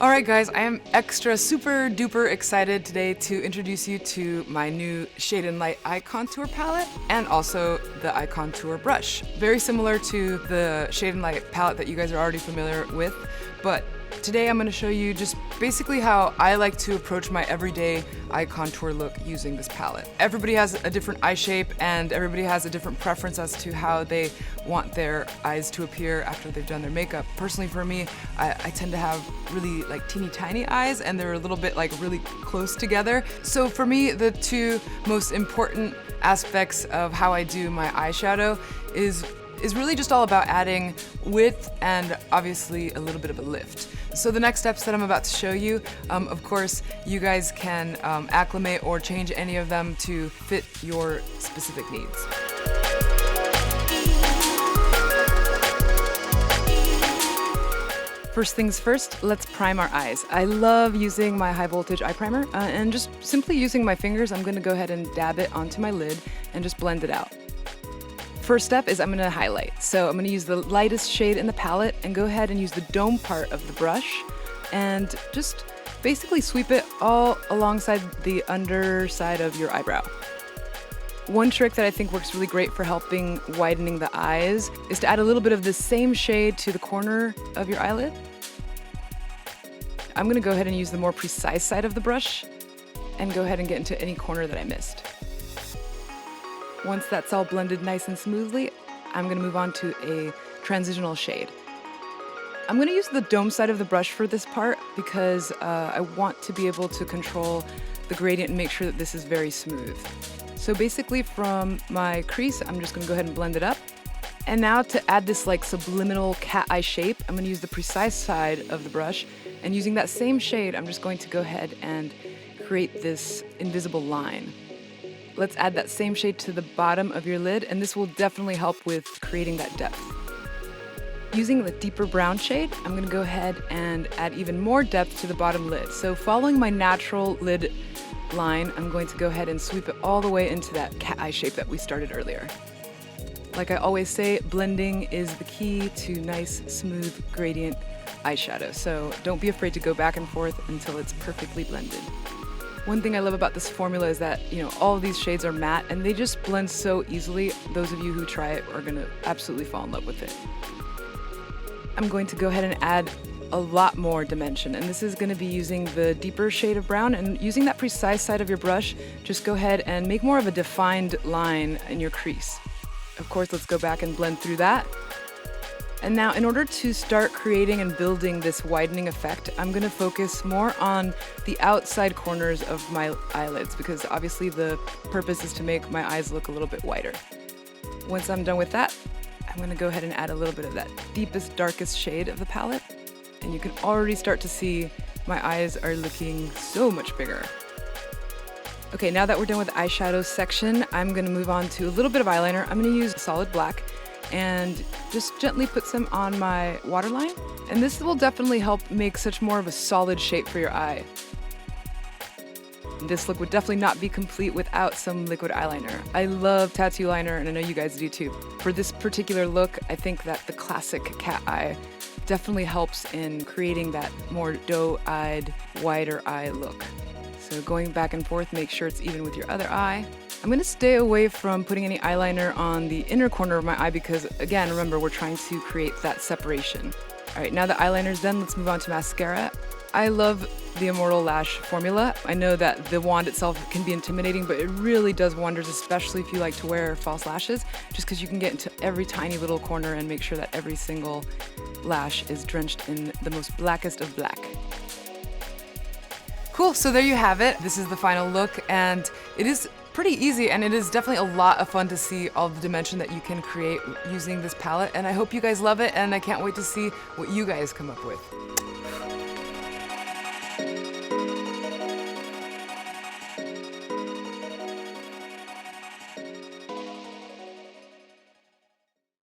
Alright guys, I am extra super duper excited today to introduce you to my new Shade and Light Eye Contour palette and also the Eye Contour brush. Very similar to the Shade and Light palette that you guys are already familiar with, but today I'm going to show you just basically how I like to approach my everyday eye contour look using this palette. Everybody has a different eye shape and everybody has a different preference as to how they want their eyes to appear after they've done their makeup. Personally for me, I tend to have really like teeny tiny eyes and they're a little bit like really close together. So for me, the two most important aspects of how I do my eyeshadow is really just all about adding width and obviously a little bit of a lift. So the next steps that I'm about to show you, of course, you guys can acclimate or change any of them to fit your specific needs. First things first, let's prime our eyes. I love using my high voltage eye primer and just simply using my fingers, I'm gonna go ahead and dab it onto my lid and just blend it out. First step is I'm gonna highlight. So I'm gonna use the lightest shade in the palette and go ahead and use the dome part of the brush and just basically sweep it all alongside the underside of your eyebrow. One trick that I think works really great for helping widening the eyes is to add a little bit of the same shade to the corner of your eyelid. I'm gonna go ahead and use the more precise side of the brush and go ahead and get into any corner that I missed. Once that's all blended nice and smoothly, I'm gonna move on to a transitional shade. I'm gonna use the dome side of the brush for this part because I want to be able to control the gradient and make sure that this is very smooth. So basically from my crease, I'm just gonna go ahead and blend it up. And now to add this like subliminal cat eye shape, I'm gonna use the precise side of the brush, and using that same shade, I'm just going to go ahead and create this invisible line. Let's add that same shade to the bottom of your lid, and this will definitely help with creating that depth. Using the deeper brown shade, I'm gonna go ahead and add even more depth to the bottom lid. So following my natural lid line, I'm going to go ahead and sweep it all the way into that cat eye shape that we started earlier. Like I always say, blending is the key to nice, smooth gradient eyeshadow. So don't be afraid to go back and forth until it's perfectly blended. One thing I love about this formula is that, all of these shades are matte and they just blend so easily. Those of you who try it are gonna absolutely fall in love with it. I'm going to go ahead and add a lot more dimension, and this is gonna be using the deeper shade of brown, and using that precise side of your brush, just go ahead and make more of a defined line in your crease. Of course, let's go back and blend through that. And now in order to start creating and building this widening effect, I'm gonna focus more on the outside corners of my eyelids because obviously the purpose is to make my eyes look a little bit wider. Once I'm done with that, I'm gonna go ahead and add a little bit of that deepest, darkest shade of the palette. And you can already start to see my eyes are looking so much bigger. Okay, now that we're done with the eyeshadow section, I'm gonna move on to a little bit of eyeliner. I'm gonna use solid black and just gently put some on my waterline. And this will definitely help make such more of a solid shape for your eye. This look would definitely not be complete without some liquid eyeliner. I love tattoo liner, and I know you guys do too. For this particular look, I think that the classic cat eye definitely helps in creating that more doe-eyed, wider eye look. So going back and forth, make sure it's even with your other eye. I'm gonna stay away from putting any eyeliner on the inner corner of my eye because, again, remember, we're trying to create that separation. All right, now the eyeliner's done, let's move on to mascara. I love the Immortal Lash formula. I know that the wand itself can be intimidating, but it really does wonders, especially if you like to wear false lashes, just because you can get into every tiny little corner and make sure that every single lash is drenched in the most blackest of black. Cool, so there you have it. This is the final look, and it is pretty easy, and it is definitely a lot of fun to see all the dimension that you can create using this palette, and I hope you guys love it, and I can't wait to see what you guys come up with.